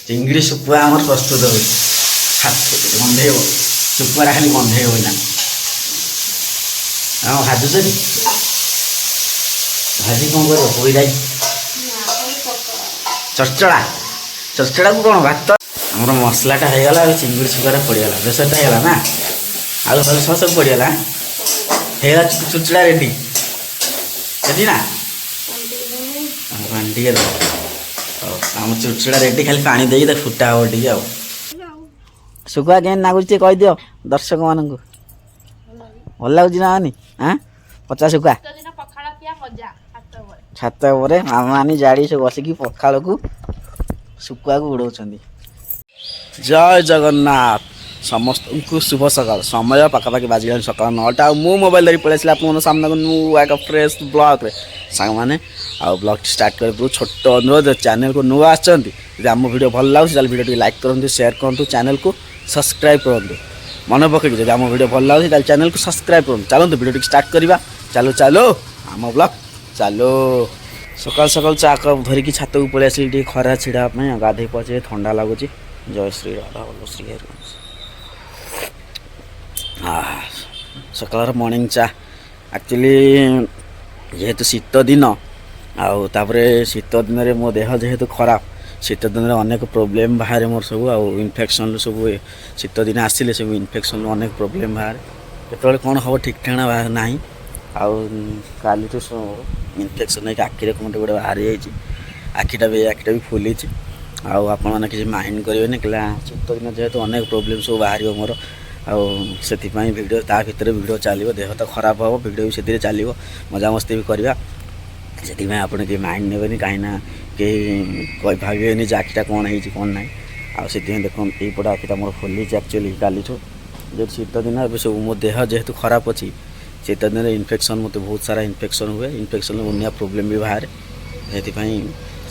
ଚିଙ୍ଗୁଡ଼ି ଶୁଖୁଆ ଆମର ପ୍ରସ୍ତୁତ ହେଉଛି। ଗନ୍ଧେଇବ ଶୁଖୁଆଟା ଖାଲି ଗନ୍ଧେଇବ ନା। ହଁ ଭାଜୁଛନ୍ତି ଭାଜି କ'ଣ କରିବ ପୋଇ ଯାଇ ଚଚଡ଼ା ଚଚଡ଼ାକୁ କ'ଣ ଭାତ ଆମର ମସଲାଟା ହେଇଗଲା। ଆଉ ଚିଙ୍ଗୁଡ଼ି ଶୁଖୁଆଟା ପଡ଼ିଗଲା ବେସରଟା ହେଇଗଲା ନା। ଆଳୁ ଫାଳୁ ସବୁ ପଡ଼ିଗଲା ହେଇଗଲା ଚୁଚଡ଼ା ରେଡ଼ି ରେଡ଼ି ନା। ପାଣି ଟିକେ ଦେବ। ହଉ ଆମ ଚୁଚଡ଼ା ରେଡ଼ି ଖାଲି ପାଣି ଦେଇକି ତାକୁ ଫୁଟା ହେବ ଟିକେ ଆଉ। ଶୁଖୁଆ କେମିତି ନାଗୁଛି ଟିକେ କହିଦିଅ ଦର୍ଶକମାନଙ୍କୁ। ଭଲ ଲାଗୁଛି ନା ମାନି ପଚା ଶୁଖୁଆ ଛାତ ଉପରେ ମାମାନି ଜାଡ଼ି ସବୁ ବସିକି ପଖାଳକୁ ଶୁଖୁଆକୁ ଉଡ଼ଉଛନ୍ତି। ଜୟ ଜଗନ୍ନାଥ ସମସ୍ତଙ୍କୁ ଶୁଭ ସକାଳ। ସମୟ ପାଖାପାଖି ବାଜିଲାଣି ସକାଳ 9ଟା। ଆଉ ମୁଁ ମୋବାଇଲ ଧରି ପଳେଇ ଆସିଲି ଆପଣଙ୍କ ସାମ୍ନାକୁ ନୂଆ ଏକ ଫ୍ରେଶ୍ ବ୍ଲଗ୍ରେ ସାଙ୍ଗମାନେ। ଆଉ ବ୍ଲଗ୍ଟି ଷ୍ଟାର୍ଟ କରିବା ପୂର୍ବରୁ ଛୋଟ ଅନୁରୋଧ ଚ୍ୟାନେଲକୁ ନୂଆ ଆସିଛନ୍ତି ଯଦି ଆମ ଭିଡ଼ିଓ ଭଲ ଲାଗୁଛି ତାହେଲେ ଭିଡ଼ିଓ ଟିକେ ଲାଇକ୍ କରନ୍ତୁ, ସେୟାର କରନ୍ତୁ, ଚ୍ୟାନେଲକୁ ସବସ୍କ୍ରାଇବ୍ କରନ୍ତୁ। ମନେ ପକେଇକି ଯଦି ଆମ ଭିଡ଼ିଓ ଭଲ ଲାଗୁଛି ତାହେଲେ ଚ୍ୟାନେଲକୁ ସବସ୍କ୍ରାଇବ୍ କରନ୍ତୁ। ଚାଲନ୍ତୁ ଭିଡ଼ିଓ ଟିକେ ଷ୍ଟାର୍ଟ କରିବା। ଚାଲୁ ଆମ ବ୍ଲଗ୍ ଚାଲୁ। ସକାଳୁ ସକାଳୁ ଚା କପ୍ ଧରିକି ଛାତକୁ ପଳେଇ ଆସିଲି ଟିକେ ଖରା ଛିଡ଼ା ପାଇଁ। ଗାଧୋଇ ପଚେ ଥଣ୍ଡା ଲାଗୁଛି। ଜୟ ଶ୍ରୀ ରାଧା ଭଲ ଶ୍ରୀ ହରି। ସକାଳର ମର୍ଣ୍ଣିଂ ଚା ଆକ୍ଚୁଆଲି ଯେହେତୁ ଶୀତ ଦିନ ଆଉ ତାପରେ ଶୀତ ଦିନରେ ମୋ ଦେହ ଯେହେତୁ ଖରାପ ଶୀତ ଦିନରେ ଅନେକ ପ୍ରୋବ୍ଲେମ୍ ବାହାରେ ମୋର ସବୁ। ଆଉ ଇନଫେକ୍ସନ୍ରୁ ସବୁ ଶୀତ ଦିନ ଆସିଲେ ସବୁ ଇନଫେକ୍ସନ୍ରୁ ଅନେକ ପ୍ରୋବ୍ଲେମ୍ ବାହାରେ। କେତେବେଳେ କ'ଣ ହେବ ଠିକ୍ ଠିକଣା ନାହିଁ। ଆଉ କାଲିଠୁ ଇନଫେକ୍ସନ୍ ହେଇକି ଆଖିରେ କ'ଣ ଗୋଟେ ବାହାରି ଯାଇଛି। ଆଖିଟା ବି ଫୁଲିଛି। ଆଉ ଆପଣମାନେ କିଛି ମାଇଣ୍ଡ କରିବେନି କହିଲା ଶୀତ ଦିନ ଯେହେତୁ ଅନେକ ପ୍ରୋବ୍ଲେମ୍ ସବୁ ବାହାରିବ ମୋର। ଆଉ ସେଥିପାଇଁ ଭିଡ଼ିଓ ତା ଭିତରେ ଭିଡ଼ିଓ ଚାଲିବ। ଦେହ ତ ଖରାପ ହେବ ଭିଡ଼ିଓ ବି ସେଥିରେ ଚାଲିବ, ମଜାମସ୍ତି ବି କରିବା। ସେଥିପାଇଁ ଆପଣ କେହି ମାଇଣ୍ଡ ନେବେନି କାହିଁକିନା କେହି ଭାବିବେନି ଯେ ଆଖିଟା କ'ଣ ହେଇଛି କ'ଣ ନାହିଁ। ଆଉ ସେଥିପାଇଁ ଦେଖନ୍ତୁ ଏଇପଟ ଆଖିଟା ମୋର ଫୁଲିଛି ଆକ୍ଚୁଆଲି କାଲିଠୁ। ଯେହେତୁ ଶୀତ ଦିନ ଏବେ ସବୁ ମୋ ଦେହ ଯେହେତୁ ଖରାପ ଅଛି ଶୀତ ଦିନରେ ଇନଫେକ୍ସନ୍ ମୋତେ ବହୁତ ସାରା ଇନଫେକ୍ସନ୍ ହୁଏ। ଇନଫେକ୍ସନ୍ ଦୁନିଆ ପ୍ରୋବ୍ଲେମ୍ ବି ବାହାରେ। ସେଥିପାଇଁ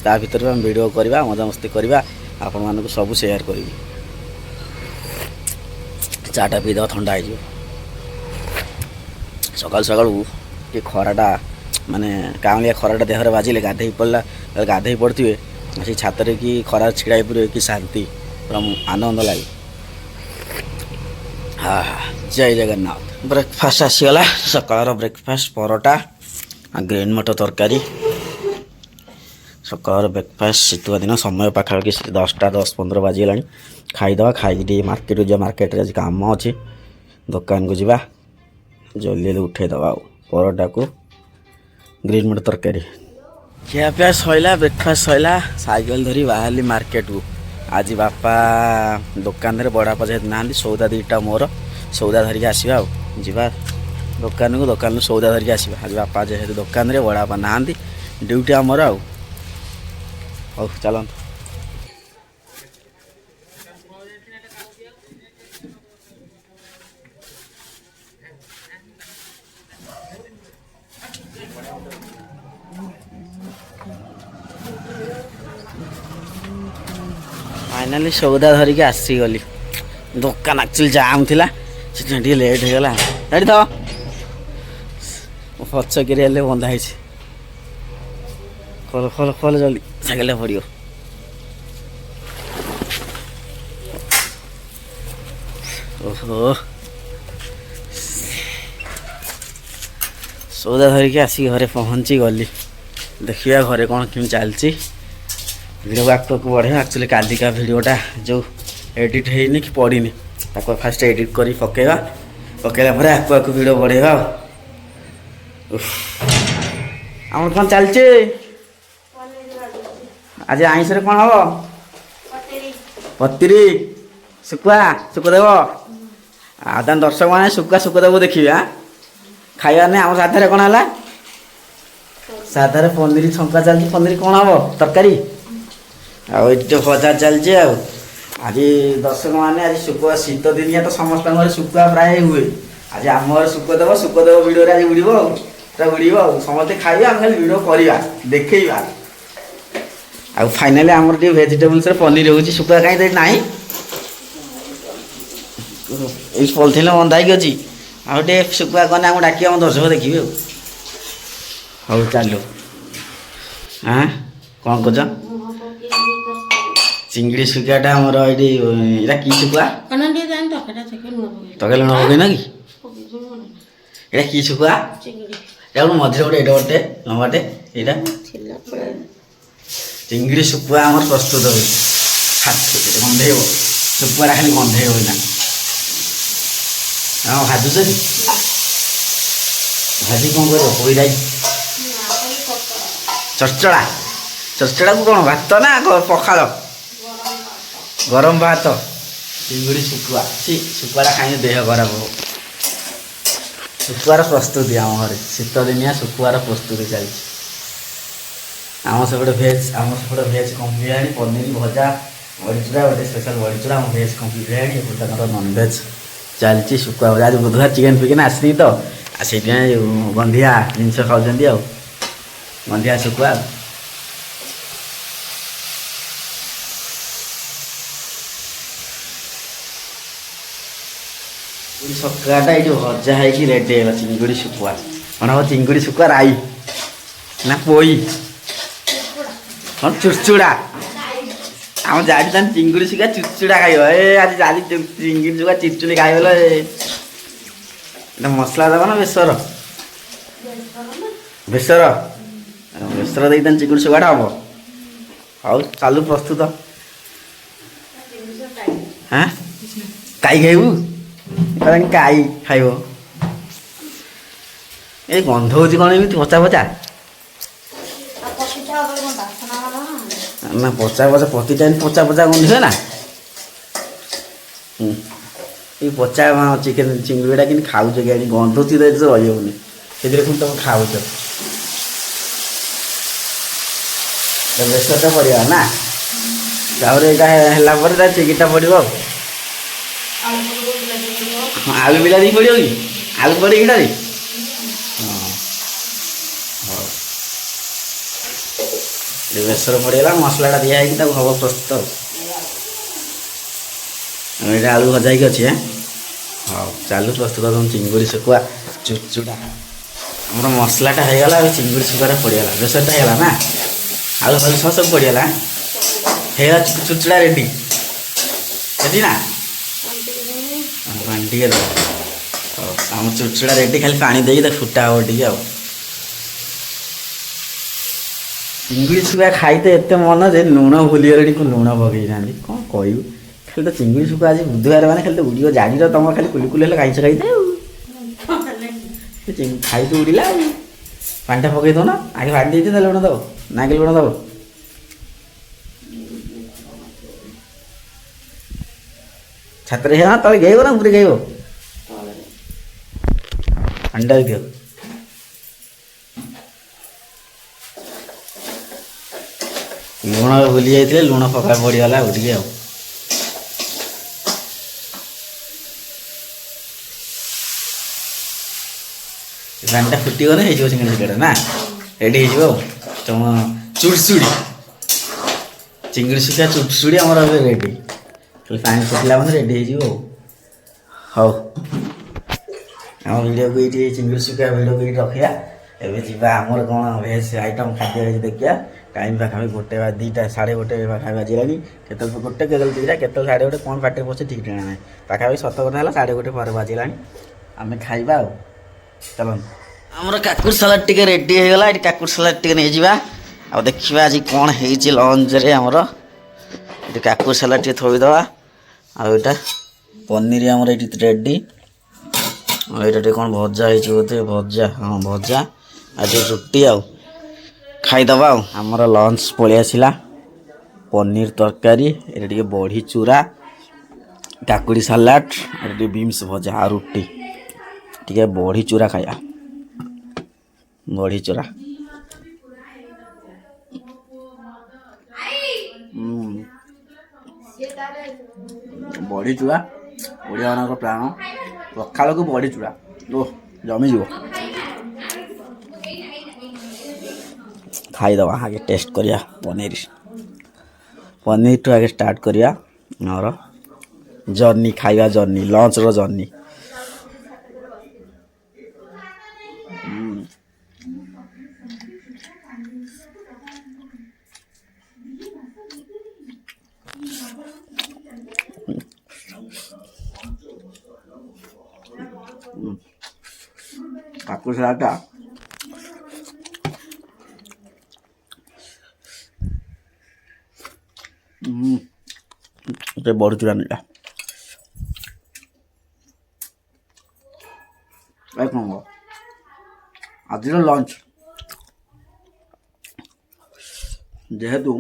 ତା ଭିତରେ ଆମେ ଭିଡ଼ିଓ କରିବା, ମଜାମସ୍ତି କରିବା, ଆପଣମାନଙ୍କୁ ସବୁ ସେୟାର କରିବି। ଚାଟା ପିଇଦେବା ଥଣ୍ଡା ହେଇଯିବ। ସକାଳୁ ସକାଳୁ ଟିକେ ଖରାଟା ମାନେ କାଉଁଳିଆ ଖରାଟା ଦେହରେ ବାଜିଲେ ଗାଧୋଇ ପଡ଼ିଲା ଗାଧୋଇ ପଡ଼ିଥିବେ ସେଇ ଛାତରେ କି ଖରାରେ ଛିଡ଼ା ହେଇ ପଡ଼ିବେ କି ଶାନ୍ତି ପୁରା ଆନନ୍ଦ ଲାଗେ। ଜୟ ଜଗନ୍ନାଥ। ବ୍ରେକଫାଷ୍ଟ ଆସିଗଲା। ସକାଳର ବ୍ରେକଫାଷ୍ଟ ପରଟା ଆଉ ଗ୍ରୀନ୍ ମଟର ତରକାରୀ। ସକାଳର ବ୍ରେକଫାଷ୍ଟ ଶୀତୁଆ ଦିନ ସମୟ ପାଖାପାଖି 10ଟା 10-15 ବାଜିଗଲାଣି। ଖାଇଦେବା। ଖାଇକି ଟିକେ ମାର୍କେଟକୁ ଯିବା। ମାର୍କେଟରେ ଆଜି କାମ ଅଛି। ଦୋକାନକୁ ଯିବା ଜଲ୍ଦି ଉଠେଇଦେବା। ଆଉ ପରଟାକୁ ଗ୍ରୀନ୍ ମଟର ତରକାରୀ ଖିଆପିଆ ସଇଲା। ବ୍ରେକଫାଷ୍ଟ ସଇଲା। ସାଇକେଲ ଧରି ବାହାରିଲି ମାର୍କେଟକୁ। ଆଜି ବାପା ଦୋକାନରେ ବଡ଼ବାପା ଯେହେତୁ ନାହାନ୍ତି ସଉଦା ଦୁଇଟା ମୋର ସଉଦା ଧରିକି ଆସିବା। ଆଉ ଯିବା ଦୋକାନରୁ ସଉଦା ଧରିକି ଆସିବା। ଆଜି ବାପା ଯେହେତୁ ଦୋକାନରେ ବଡ଼ବାପା ନାହାନ୍ତି ଡ୍ୟୁଟି ଆମର। ଆଉ ହଉ ଚାଲନ୍ତୁ। ଫାଇନାଲି ସଉଦା ଧରିକି ଆସିଗଲି। ଦୋକାନ ଆକ୍ଚୁଆଲି ଜାମ୍ ଥିଲା ସେଥିପାଇଁ ଟିକେ ଲେଟ୍ ହେଇଗଲା। ଏଠି ଥାଅ ପଛକିରି ହେଲେ ବନ୍ଧା ହେଇଛି। ଖୋଲ ଜଲ୍ଦି ସାଇକେଲଟା ପଡ଼ିବ। ଓହୋ ସଉଦା ଧରିକି ଆସିକି ଘରେ ପହଞ୍ଚି ଗଲି। ଦେଖିବା ଘରେ କ'ଣ କେମିତି ଚାଲିଛି। ଭିଡ଼ିଓ ଆଗକୁ ବଢ଼େଇବା। ଆକ୍ଚୁଆଲି କାଲିକା ଭିଡ଼ିଓଟା ଯେଉଁ ଏଡ଼ିଟ୍ ହେଇନି କି ପଡ଼ିନି ତାକୁ ଫାଷ୍ଟ ଏଡ଼ିଟ୍ କରି ପକାଇଲା ପରେ ଆଗକୁ ଭିଡ଼ିଓ ବଢ଼େଇବା। ଆଉ ଆମର କ'ଣ ଚାଲିଛି ଆଜି ଆଇଁଷରେ କ'ଣ ହେବ? ପତିରି ଶୁଖୁଆ ଦେବ। ଆଉ ତାହେଲେ ଦର୍ଶକମାନେ ଶୁଖୁଆ ଦେବ ଦେଖିବେ। ଖାଇବା ନାହିଁ। ଆମ ସାଧାରେ କ'ଣ ହେଲା? ସାଧାରେ ପନିର ଛଙ୍କା ଚାଲିଛି। ପନିର କ'ଣ ହେବ? ତରକାରୀ। ଆଉ ଏଠି ତ ଭଜା ଚାଲିଛି। ଆଉ ଆଜି ଦର୍ଶକମାନେ ଆଜି ଶୁଖୁଆ ଶୀତ ଦିନିଆ ତ ସମସ୍ତଙ୍କ ଘରେ ଶୁଖୁଆ ପ୍ରାୟ ହୁଏ। ଆଜି ଆମ ଘରେ ଶୁଖୁଆ ଦେବ ଭିଡ଼ିଓରେ ଆଜି ଉଡ଼ିବ। ଆଉ ପୁରା ଉଡ଼ିବ। ଆଉ ସମସ୍ତେ ଖାଇବା ଆମେ ଖାଲି ଭିଡ଼ିଓ କରିବା ଦେଖେଇବା। ଆଉ ଫାଇନାଲି ଆମର ଟିକେ ଭେଜିଟେବୁଲ୍ସରେ ପନିର ହେଉଛି। ଶୁଖୁଆ କାହିଁ ନାହିଁ ଏଇ ପଲିଥିନ୍ ବନ୍ଧା ହେଇକି ଅଛି। ଆଉ ଟିକେ ଶୁଖୁଆ କନେ ଆମକୁ ଡାକିବା ଆମ ଦର୍ଶକ ଦେଖିବେ। ଆଉ ହଉ ଚାଲୁ। କ'ଣ କରୁଛ? ଚିଙ୍ଗୁଡ଼ି ଶୁଖୁଆଟା ଆମର ଏଇଠି ଏଇଟା କି ଶୁଖୁଆ ତରକାରୀ ଲୁଣ ପକେଇନ କି ଏଇଟା କି ଶୁଖୁଆ ଏଇଟା ଗୋଟେ ମଝିରେ ଗୋଟେ ଏଇଟା ଗୋଟେ ଲମ୍ବାଟେ ଏଇଟା ଚିଙ୍ଗୁଡ଼ି ଶୁଖୁଆ ଆମର ପ୍ରସ୍ତୁତ ହେଉଛି ଗନ୍ଧେଇବ ଶୁଖୁଆଟା ଖାଲି ଗନ୍ଧେଇବ ନା ହଁ ଭାଜୁଛ କି ଭାଜି କ'ଣ କରିବ ପୋଇରାଇ ଚଚଡ଼ା ଚଚଡ଼ାକୁ କ'ଣ ଭାତ ନା ପଖାଳ ଗରମ ଭାତ ଚିଙ୍ଗୁଡ଼ି ଶୁଖୁଆ ଶୁଖୁଆଟା ଖାଇଲେ ଦେହ ଖରାପ ହେବ ଶୁଖୁଆର ପ୍ରସ୍ତୁତି ଆମ ଘରେ ଶୀତ ଦିନିଆ ଶୁଖୁଆର ପ୍ରସ୍ତୁତି ଚାଲିଛି ଆମ ସେପଟେ ଭେଜ୍ କମ୍ପ୍ଲିଟ୍ ହେଲାଣି ପନିର ଭଜା ବଡ଼ିଚୁରା ଗୋଟେ ସ୍ପେଶାଲ୍ ବଡ଼ିଚୁରା ଆମ ଭେଜ୍ କମ୍ପ୍ଲିଟ୍ ହେଲାଣି ଏପଟେ ତାଙ୍କର ନନଭେଜ୍ ଚାଲିଛି ଶୁଖୁଆ ଭଜା ଆଜି ବୁଧବାର ଚିକେନ୍ ଫିକେନ୍ ଆସିନି ତ ଆଉ ସେଇଥିପାଇଁ ଗନ୍ଧିଆ ଜିନିଷ ଖାଉଛନ୍ତି ଆଉ ଗନ୍ଧିଆ ଶୁଖୁଆ ଶୁଖୁଆଟା ଏଇଠି ଭଜା ହେଇକି ରେଡ଼ି ହେଇଗଲା ଚିଙ୍ଗୁଡ଼ି ଶୁଖୁଆ କ'ଣ ହବ ଚିଙ୍ଗୁଡ଼ି ଶୁଖୁଆ ରାଇ ନା ପୋଇ ହଁ ଚୁଡ଼ଚୁଡ଼ା ଆମ ଯାଇ ତାହେଲେ ଚିଙ୍ଗୁଡ଼ି ଶୁଖୁଆ ଚୁଡ଼ଚୁଡ଼ା ଖାଇବ ଆଜି ଚିଙ୍ଗୁଡ଼ି ଶୁଖୁଆ ଚିଡ଼ଚୁଡ଼ି ଖାଇଗଲ ମସଲା ଦେବ ନା ବେସର ବେସର ଦେଇକି ତାହେଲେ ଚିଙ୍ଗୁଡ଼ି ଶୁଖୁଆଟା ହବ ହଉ ଚାଲୁ ପ୍ରସ୍ତୁତ ହାଁ କାଇ ଖାଇବୁ କାଇ ଖାଇବ ଏ ଗନ୍ଧ ହେଉଛି କ'ଣ ଏମିତି ପଚା ପଚା ନା ପଚା ପତିଟା ପଚା ଗନ୍ଧିବ ନା ଏଇ ପଚା ଚିକେନ୍ ଚିଙ୍ଗୁଡ଼ିଟା କିନ୍ତୁ ଖାଉଛ କି ଆଣି ଗନ୍ଧୁଛି ତ ରହିହେବନି ସେଥିରେ ପୁଣି ତୁମେ ଖାଉଛ ବେସରଟା ପଡ଼ିବ ନା ତାପରେ ଏଇଟା ହେଲା ପରେ ତା ଚିକେନ୍ଟା ପଡ଼ିବ ଆଉ ଆଳୁ ବିଲାତି ପଡ଼ିବ କି ଆଳୁ ପଡ଼େ ଏଇଟାରେ ହଁ ହଉ ବେସର ପଡ଼ିଗଲା ମସଲାଟା ଦିଆ ହେଇକି ତାକୁ ହବ ପ୍ରସ୍ତୁତ ଆଉ ଏଇଟା ଆଳୁ ଭଜା ହେଇକି ଅଛି ହଉ ଚାଲୁ ପ୍ରସ୍ତୁତ ତମ ଚିଙ୍ଗୁଡ଼ି ଶୁଖୁଆ ଚୁଡ଼ଚୁଡ଼ା ଆମର ମସଲାଟା ହେଇଗଲା ଆଉ ଚିଙ୍ଗୁଡ଼ି ଶୁଖୁଆଟା ପଡ଼ିଗଲା ବେସରଟା ହେଇଗଲା ନା ଆଳୁ ଫାଳୁ ସବୁ ପଡ଼ିଗଲା ହେଇଗଲା ଚୁଡ଼ଚୁଡ଼ା ରେଡ଼ି ନା ପାଣି ଟିକେ ଦେବ ହଉ ଆମ ଚୁଡ଼ଚୁଡ଼ା ରେଡ଼ି ଖାଲି ପାଣି ଦେଇକି ତାକୁ ଫୁଟା ହେବ ଟିକେ ଆଉ ଚିଙ୍ଗୁଡ଼ି ଶୁଖୁଆ ଖାଇତେ ଏତେ ମନ ଯେ ଲୁଣ ଭୁଲିଗଲେଣି ଲୁଣ ପକେଇଥାନ୍ତି କ'ଣ କହିବୁ ଖାଲି ତ ଚିଙ୍ଗୁଡ଼ି ଶୁଖୁଆ ଆଜି ବୁଧବାର ମାନେ ଖାଲି ତ ଉଡ଼ିବ ଜାଣିଛ ତମର ଖାଲି କୁଲି ହେଲେ ଖାଇଛ ଖାଇତେ ଆଉ ଖାଇତେ ଉଡ଼ିଲା ଆଉ ପାଣିଟା ପକେଇ ଦେଉନ ଆଗେ ପାଣି ଦେଇଥିବ ତାହେଲେ ଲୁଣ ଦେବ ନା ଆଗେ ଲୁଣ ଦେବ ଛାତରେ ହେଇଗଲା ତଳେ ଗାଇବ ନା ଉପରେ ଗାଇବ ଅଣ୍ଡା ଦିଅ ଲୁଣ ଭୁଲି ଯାଇଥିଲେ ଲୁଣ ପକା ପଡ଼ିଗଲା ଆଉ ଟିକେ ଆଉ ପାଣିଟା ଫୁଟିଗଲେ ହେଇଯିବ ଚିକେନ୍ ଶୁଖୁଆଟା ନା ରେଡ଼ି ହେଇଯିବ ଆଉ ତମ ଚୁଡ଼ଚୁଡ଼ି ଚିଙ୍ଗୁଡ଼ି ଶୁଖୁଆ ଚୁଡ଼ଚୁଡ଼ି ଆମର ଏବେ ରେଡ଼ି ଖାଲି ପାଣି ଫୁଟିଲା ମାନେ ରେଡ଼ି ହେଇଯିବ ଆଉ ହଉ ଆମ ଭିଡ଼ିଓକୁ ଏଇଠି ଚିଙ୍ଗୁଡ଼ି ଶୁଖୁଆ ଭିଡ଼ିଓକୁ ଏଇଠି ରଖିବା ଏବେ ଯିବା ଆମର କ'ଣ ଭେଜ୍ ଆଇଟମ୍ ଖାଦ୍ୟ ହେଇଛି ଦେଖିବା ଟାଇମ୍ ପାଖାପାଖି 1 2ଟା 1:30 ପାଖାପାଖି ବାଜିଲାଣି କେତେବେଳେ 1 କେତେବେଳେ 2ଟା କେତେବେଳେ 1:30 କ'ଣ ପାଟିରେ ପଶେ ଠିକ୍ ଠିକଣା ନାହିଁ ପାଖାପାଖି ସତ କଥା ହେଲା 1:30 ପରେ ବାଜିଲାଣି ଆମେ ଖାଇବା ଆଉ ଚାଲନ୍ତୁ ଆମର କାକୁଡ଼ି ସାଲାଡ଼ ଟିକେ ରେଡ଼ି ହେଇଗଲା ଏଠି କାକୁଡ଼ି ସାଲାଡ଼ ଟିକେ ନେଇଯିବା ଆଉ ଦେଖିବା ଆଜି କ'ଣ ହେଇଛି ଲଞ୍ଚରେ ଆମର ଏଠି କାକୁଡ଼ି ସାଲାଡ଼ ଟିକେ ଥୋଇଦେବା ଆଉ ଏଇଟା ପନିର ଆମର ଏଠି ରେଡ଼ି ଆଉ ଏଇଟା ଟିକେ କ'ଣ ଭଜା ହେଇଛି ବୋଧେ ଭଜା ହଁ ଭଜା ଆଉ ଟିକେ ରୁଟି ଆଉ ଖାଇଦେବା ଆଉ ଆମର ଲଞ୍ଚ ପଳେଇ ଆସିଲା ପନିର ତରକାରୀ ଏଇଟା ଟିକେ ବଢ଼ି ଚୁରା କାକୁଡ଼ି ସାଲାଡ଼ ଏଇଟା ଟିକେ ବିମ୍ସ ଭଜା ଆଉ ରୁଟି ଟିକେ ବଢ଼ି ଚୁରା ଖାଇବା ବଢ଼ି ଚୁରା ବଢ଼ି ଚୁରା ଓଡ଼ିଆମାନଙ୍କର ପ୍ରାଣ ପଖାଳକୁ ବଢ଼ି ଚୁରା ଓଃ ଜମିଯିବ ଖାଇଦେବା ଆଗେ ଟେଷ୍ଟ କରିବା ପନିରଠୁ ଆଗେ ଷ୍ଟାର୍ଟ କରିବା ଆମର ଜର୍ନି ଖାଇବା ଜର୍ନି ଲଞ୍ଚର ଜର୍ନି କାକୁଡ଼ି ସାଲାଡ଼ଟା ଗୋଟେ ବଢ଼ୁଚୁରା ନେଲା କ'ଣ ଆଜିର ଲଞ୍ଚ ଯେହେତୁ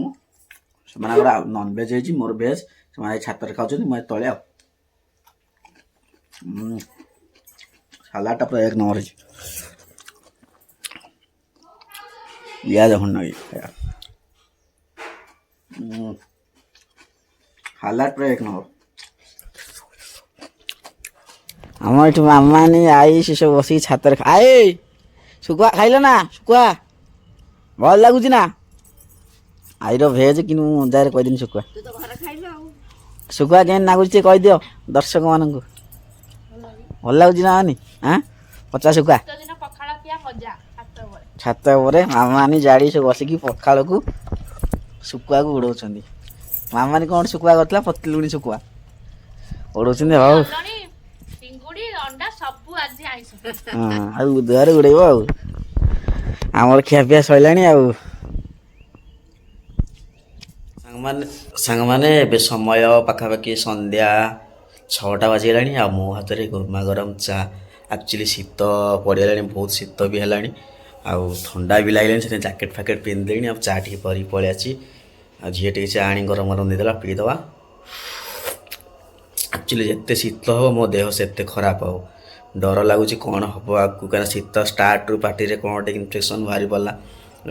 ସେମାନଙ୍କର ନନଭେଜ୍ ହେଇଛି ମୋର ଭେଜ୍ ସେମାନେ ଛାତରେ ଖାଉଛନ୍ତି ମୁଁ ତଳେ ଆଉ ସାଲାଡ଼ଟା ପୁରା ଏକ ନମ୍ବର ହେଇଛି ପିଆଜ ଖଣ୍ଡ ସାଲାଡ଼ ପୁରା ଏକ ନମ୍ବର ଆମର ଏଠି ମାମାନି ଆଇ ସେ ସବୁ ବସିକି ଛାତରେ ଆଏ ଶୁଖୁଆ ଖାଇଲ ନା ଶୁଖୁଆ ଭଲ ଲାଗୁଛି ନା ଆଇର ଭେଜ୍ କିନ୍ତୁ ମୁଁ ମଜାରେ କହିଦେନି ଶୁଖୁଆ ଶୁଖୁଆ କେମିତି ଲାଗୁଛି ଟିକେ କହିଦିଅ ଦର୍ଶକମାନଙ୍କୁ ଭଲ ଲାଗୁଛି ନା ମାନି ଆଁ ପଚା ଶୁଖୁଆ ଛାତ ଉପରେ ମାମାନି ଜାଡ଼ି ସବୁ ବସିକି ପଖାଳକୁ ଶୁଖୁଆକୁ ଉଡ଼ଉଛନ୍ତି ମାମାନି କ'ଣ ଶୁଖୁଆ କରିଥିଲା ପତଲୁଣି ଶୁଖୁଆ ଉଡ଼ଉଛନ୍ତି ହଉ ଆଉ ବୁଧବାର ଉଡ଼େଇବ ଆଉ ଆମର ଖିଆପିଆ ସରିଲାଣି ଆଉ ସାଙ୍ଗମାନେ ଏବେ ସମୟ ପାଖାପାଖି ସନ୍ଧ୍ୟା 6ଟା ବାଜିଗଲାଣି ଆଉ ମୋ ହାତରେ ଗରମା ଗରମ ଚା ଆକ୍ଚୁଆଲି ଶୀତ ପଡ଼ିଗଲାଣି ବହୁତ ଶୀତ ବି ହେଲାଣି ଆଉ ଥଣ୍ଡା ବି ଲାଗିଲାଣି ସେଥିପାଇଁ ଜ୍ୟାକେଟ୍ ଫ୍ୟାକେଟ୍ ପିନ୍ଧିଦେଲିଣି ଆଉ ଚା ଟିକେ କରିକି ପଳେଇ ଆସିଛି ଆଉ ଝିଅ ଟିକେ ଚା ଆଣି ଗରମ ଗରମ ଦେଇଦେଲା ପିଇଦେବା ଆକ୍ଚୁଆଲି ଯେତେ ଶୀତ ହେବ ମୋ ଦେହ ସେତେ ଖରାପ ହେବ ଡର ଲାଗୁଛି କ'ଣ ହେବ ଆଗକୁ କାରଣ ଶୀତ ଷ୍ଟାର୍ଟରୁ ପାଟିରେ କ'ଣ ଗୋଟେ ଇନଫେକ୍ସନ୍ ବାହାରି ପଡ଼ିଲା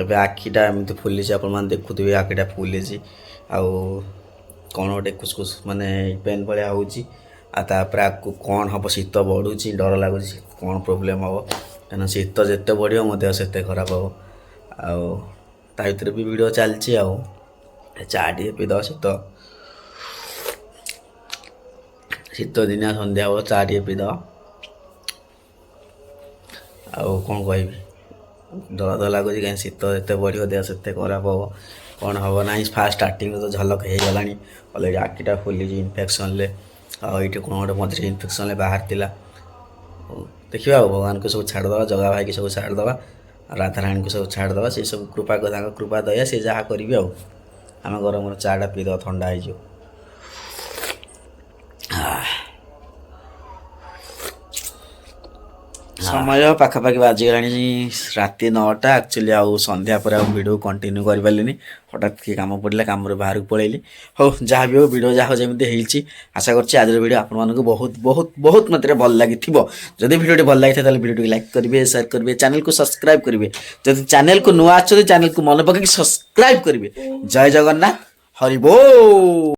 ଏବେ ଆଖିଟା ଏମିତି ଫୁଲିଛି ଆପଣମାନେ ଦେଖୁଥିବେ ଆଖିଟା ଫୁଲିଛି ଆଉ କ'ଣ ଗୋଟେ କୁସକୁସ୍ ମାନେ ପେନ୍ ଭଳିଆ ହେଉଛି ଆଉ ତାପରେ ଆଗକୁ କ'ଣ ହେବ ଶୀତ ବଢ଼ୁଛି ଡର ଲାଗୁଛି କ'ଣ ପ୍ରୋବ୍ଲେମ୍ ହେବ କାରଣ ଶୀତ ଯେତେ ବଢ଼ିବ ମୋ ଦେହ ସେତେ ଖରାପ ହେବ ଆଉ ତା ଭିତରେ ବି ଭିଡ଼ିଓ ଚାଲିଛି ଆଉ ଚା ଟିକେ ପିଇଦେବା ଶୀତ ଦିନିଆ ସନ୍ଧ୍ୟା ହେବ ଚା ଟିକେ ପିଇଦେବା ଆଉ କ'ଣ କହିବି ଡର ଲାଗୁଛି କାହିଁକି ଶୀତ ଯେତେ ବଢ଼ିବ ଦେହ ସେତେ ଖରାପ ହେବ କ'ଣ ହେବ ନାହିଁ ଫାଷ୍ଟ ଷ୍ଟାର୍ଟିଂରୁ ତ ଝଲକ ହେଇଗଲାଣି ଅଲରେଡ଼ି ଆଖିଟା ଫୁଲିଛି ଇନଫେକ୍ସନ୍ରେ ଆଉ ଏଇଠି କ'ଣ ଗୋଟେ ମଝିରେ ଇନଫେକ୍ସନ୍ରେ ବାହାରିଥିଲା ଦେଖିବା ଆଉ ଭଗବାନଙ୍କୁ ସବୁ ଛାଡ଼ିଦେବା ଜଗା ଭାଇକି ସବୁ ଛାଡ଼ିଦେବା ଆଉ ରାଧାରାଣୀଙ୍କୁ ସବୁ ଛାଡ଼ିଦେବା ସେ ସବୁ ତାଙ୍କ କୃପା ଦୟା ସେ ଯାହା କରିବେ ଆଉ ଆମେ ଗରମର ଚା'ଟା ପିଇଦେବା ଥଣ୍ଡା ହେଇଯିବ ସମୟ ପାଖାପାଖି ବାଜିଗଲାଣି ରାତି 9ଟା ଆକ୍ଚୁଆଲି ଆଉ ସନ୍ଧ୍ୟା ପରେ ଆଉ ଭିଡ଼ିଓ କଣ୍ଟିନ୍ୟୁ କରିପାରିଲିନି ହଠାତ୍ କି କାମ ପଡ଼ିଲା କାମରେ ବାହାରକୁ ପଳେଇଲି ହଉ ଯାହା ବି ହଉ ଭିଡ଼ିଓ ଯାହା ଯେମିତି ହେଇଛି ଆଶା କରୁଛି ଆଜିର ଭିଡ଼ିଓ ଆପଣମାନଙ୍କୁ ବହୁତ ବହୁତ ବହୁତ ମାତ୍ରାରେ ଭଲ ଲାଗିଥିବ ଯଦି ଭିଡ଼ିଓଟି ଭଲ ଲାଗିଥାଏ ତାହେଲେ ଭିଡ଼ିଓଟିକୁ ଲାଇକ୍ କରିବେ ସେୟାର କରିବେ ଚ୍ୟାନେଲକୁ ସବସ୍କ୍ରାଇବ୍ କରିବେ ଯଦି ଚ୍ୟାନେଲକୁ ନୂଆ ଆସୁଛନ୍ତି ଚ୍ୟାନେଲକୁ ମନେ ପକାଇକି ସବସ୍କ୍ରାଇବ୍ କରିବେ ଜୟ ଜଗନ୍ନାଥ ହରି ବୋଲ।